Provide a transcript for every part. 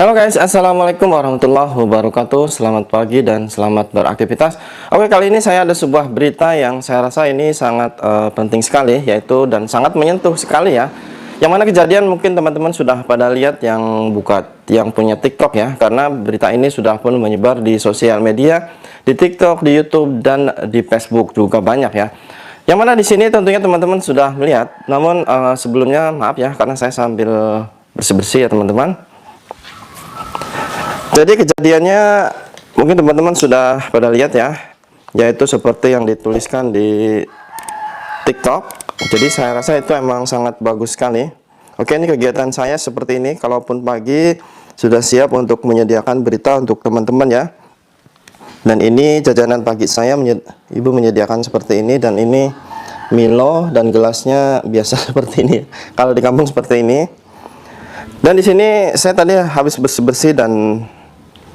Halo guys, assalamualaikum warahmatullahi wabarakatuh. Selamat pagi dan selamat beraktivitas. Oke, kali ini saya ada sebuah berita yang saya rasa ini sangat penting sekali, yaitu dan sangat menyentuh sekali ya. Yang mana kejadian mungkin teman-teman sudah pada lihat yang punya TikTok ya, karena berita ini sudah pun menyebar di sosial media, di TikTok, di YouTube dan di Facebook juga banyak ya. Yang mana di sini tentunya teman-teman sudah melihat. Namun sebelumnya maaf ya, karena saya sambil bersih-bersih ya teman-teman. Jadi kejadiannya mungkin teman-teman sudah pada lihat ya, yaitu seperti yang dituliskan di TikTok. Jadi saya rasa itu emang sangat bagus sekali. Oke, ini kegiatan saya seperti ini. Kalaupun pagi sudah siap untuk menyediakan berita untuk teman-teman ya. Dan ini jajanan pagi saya, ibu menyediakan seperti ini. Dan ini Milo dan gelasnya biasa seperti ini. Kalau di kampung seperti ini. Dan di sini saya tadi habis bersih-bersih dan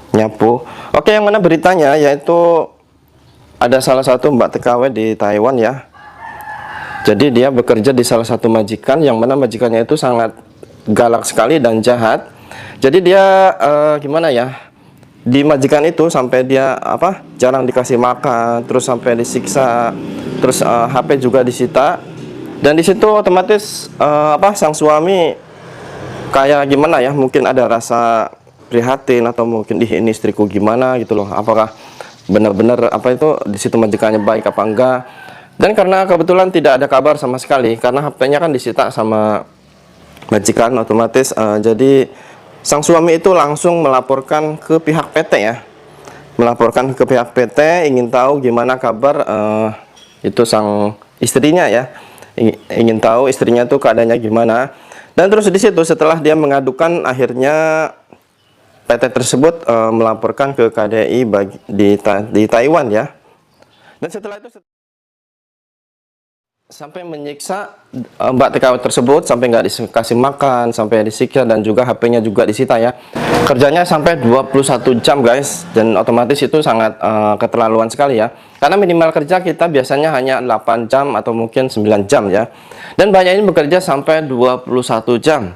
nyapu. Oke, yang mana beritanya yaitu ada salah satu Mbak TKW di Taiwan ya. Jadi dia bekerja di salah satu majikan, yang mana majikannya itu sangat galak sekali dan jahat. Jadi dia gimana ya, di majikan itu sampai dia jarang dikasih makan, terus sampai disiksa, terus HP juga disita. Dan di situ otomatis sang suami kayak gimana ya, mungkin ada rasa prihatin atau mungkin ini istriku gimana gitu loh, apakah benar-benar di situ majikannya baik apa enggak. Dan karena kebetulan tidak ada kabar sama sekali, karena HP-nya kan disita sama majikan otomatis, jadi sang suami itu langsung melaporkan ke pihak PT ya, melaporkan ke pihak PT, ingin tahu gimana kabar itu sang istrinya ya, ingin tahu istrinya tuh keadaannya gimana. Dan terus di situ setelah dia mengadukan, akhirnya PT tersebut melaporkan ke KDI di Taiwan ya. Dan setelah itu sampai menyiksa Mbak TKW tersebut, sampai nggak dikasih makan, sampai disiksa, dan juga HP-nya juga disita ya. Kerjanya sampai 21 jam guys, dan otomatis itu sangat keterlaluan sekali ya. Karena minimal kerja kita biasanya hanya 8 jam atau mungkin 9 jam ya. Dan banyak ini bekerja sampai 21 jam.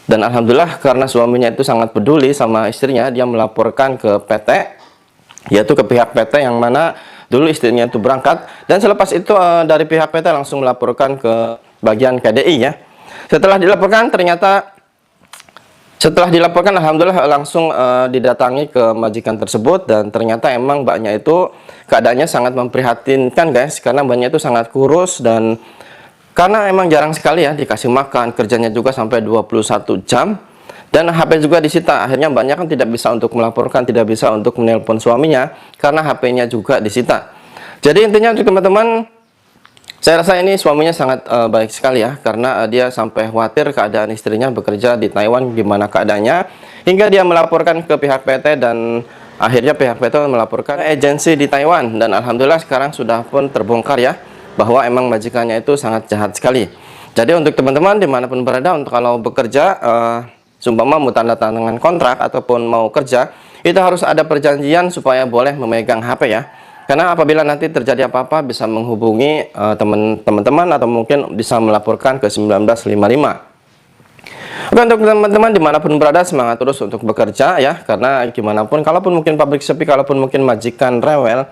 Dan alhamdulillah karena suaminya itu sangat peduli sama istrinya, dia melaporkan ke PT, yaitu ke pihak PT yang mana dulu istrinya itu berangkat. Dan selepas itu dari pihak PT langsung melaporkan ke bagian KDI ya. Setelah dilaporkan alhamdulillah langsung didatangi ke majikan tersebut, dan ternyata emang mbaknya itu keadaannya sangat memprihatinkan guys, karena mbaknya itu sangat kurus dan karena emang jarang sekali ya dikasih makan, kerjanya juga sampai 21 jam, dan HP juga disita. Akhirnya mbaknya kan tidak bisa untuk melaporkan, tidak bisa untuk menelpon suaminya, karena HP-nya juga disita. Jadi intinya untuk teman-teman, saya rasa ini suaminya sangat baik sekali ya, karena dia sampai khawatir keadaan istrinya bekerja di Taiwan, gimana keadaannya, hingga dia melaporkan ke pihak PT, dan akhirnya pihak PT melaporkan agensi di Taiwan. Dan alhamdulillah sekarang sudah pun terbongkar ya, bahwa emang majikannya itu sangat jahat sekali. Jadi untuk teman-teman dimanapun berada, untuk kalau bekerja seumpama mau tanda tangan kontrak ataupun mau kerja, itu harus ada perjanjian supaya boleh memegang HP ya. Karena apabila nanti terjadi apa-apa bisa menghubungi teman-teman atau mungkin bisa melaporkan ke 1955. Oke, untuk teman-teman dimanapun berada, semangat terus untuk bekerja ya, karena gimana pun, kalaupun mungkin pabrik sepi, kalaupun mungkin majikan rewel,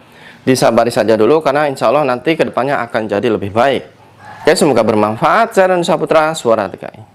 disabari saja dulu, karena insya Allah nanti kedepannya akan jadi lebih baik. Oke, semoga bermanfaat. Saya Randy Saputra, Suara TKI.